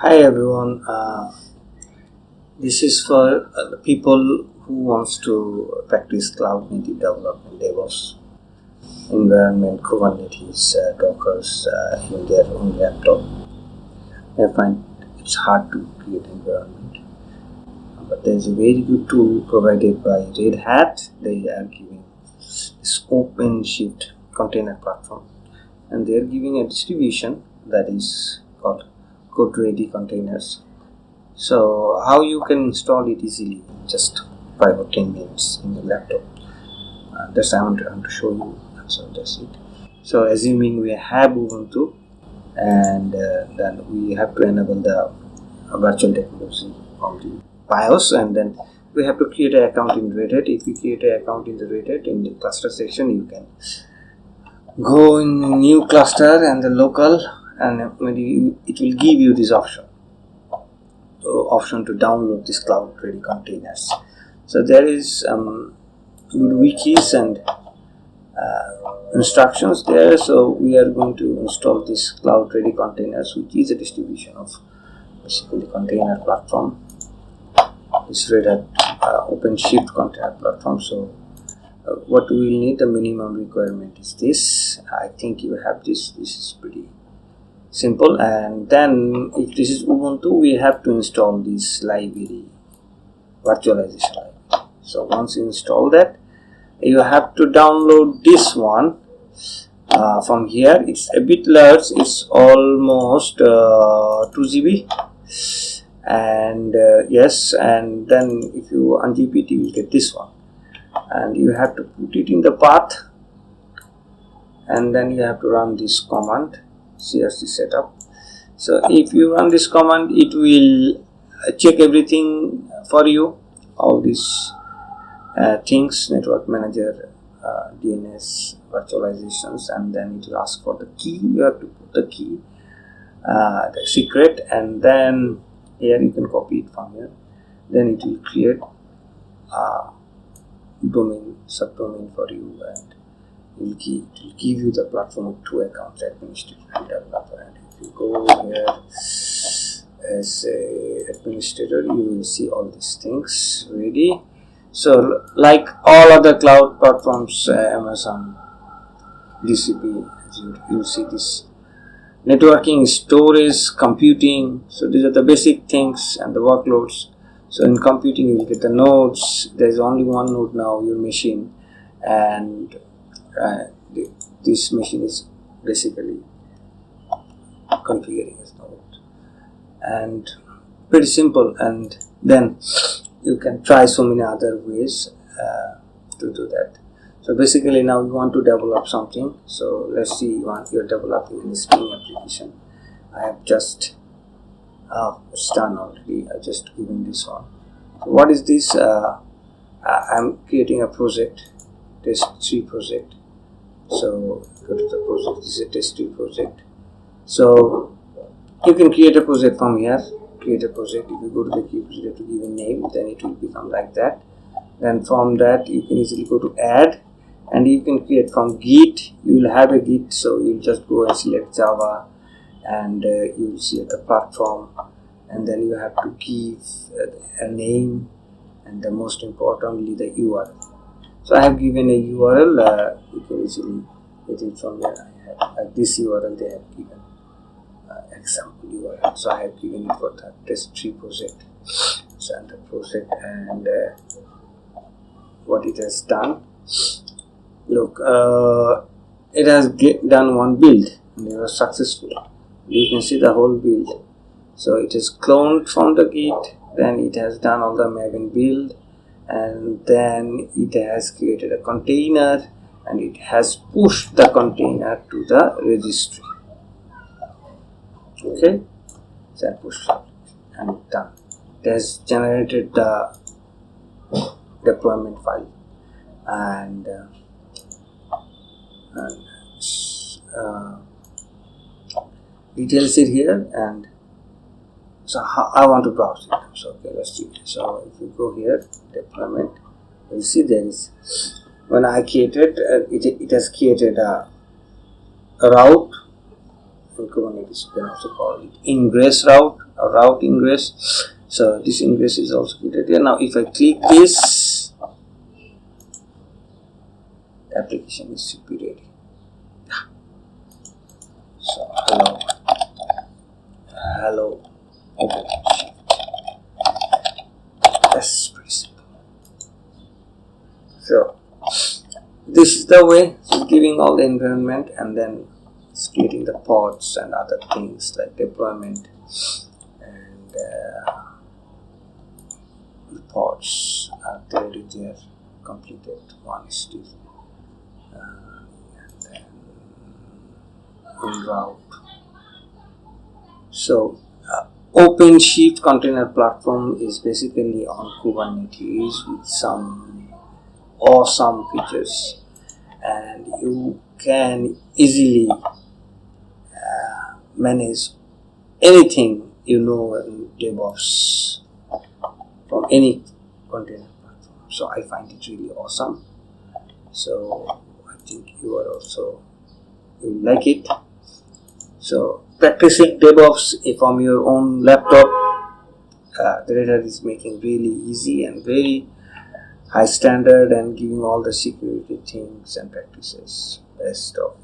Hi everyone. This is for the people who wants to practice cloud native development, DevOps environment, Kubernetes, Dockers in their own laptop. I find it's hard to create environment, but there is a very good tool provided by Red Hat. They are giving this Openshift container platform, and they are giving a distribution that is called CodeReady containers. So how you can install it easily in just 5 or 10 minutes in the laptop. That's I want to show you. So that's it. So assuming we have Ubuntu, and then we have to enable the virtual technology on the BIOS, and then we have to create an account in Red Hat. If you create an account in the Red Hat, in the cluster section, you can go in new cluster and the local, and it will give you this option to download this cloud ready containers. So there is good wikis and instructions there. So we are going to install this cloud ready containers, which is a distribution of basically container platform. This Red Hat Openshift container platform. So what we will need, the minimum requirement is this. I think you have this. This is pretty simple. And then if this is Ubuntu, we have to install this library, virtualization library. So once you install that, you have to download this one from here. It's a bit large, it's almost 2 GB, and yes, and then if you unzip it, you will get this one, and you have to put it in the path, and then you have to run this command, CRC setup. So if you run this command, it will check everything for you, all these things, network manager, DNS, virtualizations, and then it will ask for the key. You have to put the key, the secret, and then here you can copy it from here. Then it will create a domain, subdomain for you, and it will give you the platform of 2 accounts, administrator and developer. And if you go here as a administrator, you will see all these things ready. So like all other cloud platforms, Amazon, GCP, you see this networking, storage, computing. So these are the basic things and the workloads. So in computing, you will get the nodes. There is only one node now, your machine, and this machine is basically configuring as node, and pretty simple. And then you can try so many other ways to do that. So basically now you want to develop something. So let's see, you're developing a listing application. I have just it's done already. I just given this one. So what is this? I'm creating a project, test3 project. So go to the project. This is a test3 project. So you can create a project from here. Create a project. If you go to the key project to give a name, then it will become like that. Then from that you can easily go to add, and you can create from Git. You will have a Git, so you just go and select Java, and you will select the platform, and then you have to give a name, and the most importantly the URL. So I have given a URL. You can easily get it from there. I have this URL. They have given example URL. So I have given it for the test3 project. So the project, and what it has done. Look, it has done one build, and it was successful. You can see the whole build. So it is cloned from the Git, then it has done all the Maven build, and then it has created a container, and it has pushed the container to the registry. Okay, so I pushed it and done. It has generated the deployment file, and details it here. And so I want to browse it. So okay, let's see. So if you go here, deployment, you'll see there is, when I created it has created a route in Kubernetes. You can also call it ingress route, a route ingress. So this ingress is also created here. Now if I click this, the application should be ready. So hello Openshift. That's pretty simple. So this is the way. So giving all the environment, and then it's creating the pods and other things like deployment, and the pods are already there, completed. One is still, and then in route. So Openshift container platform is basically on Kubernetes with some awesome features, and you can easily manage anything in DevOps from any container platform. So I find it really awesome. So I think you will like it. So practicing DevOps from your own laptop, the Red Hat is making really easy and very high standard and giving all the security things and practices. Best of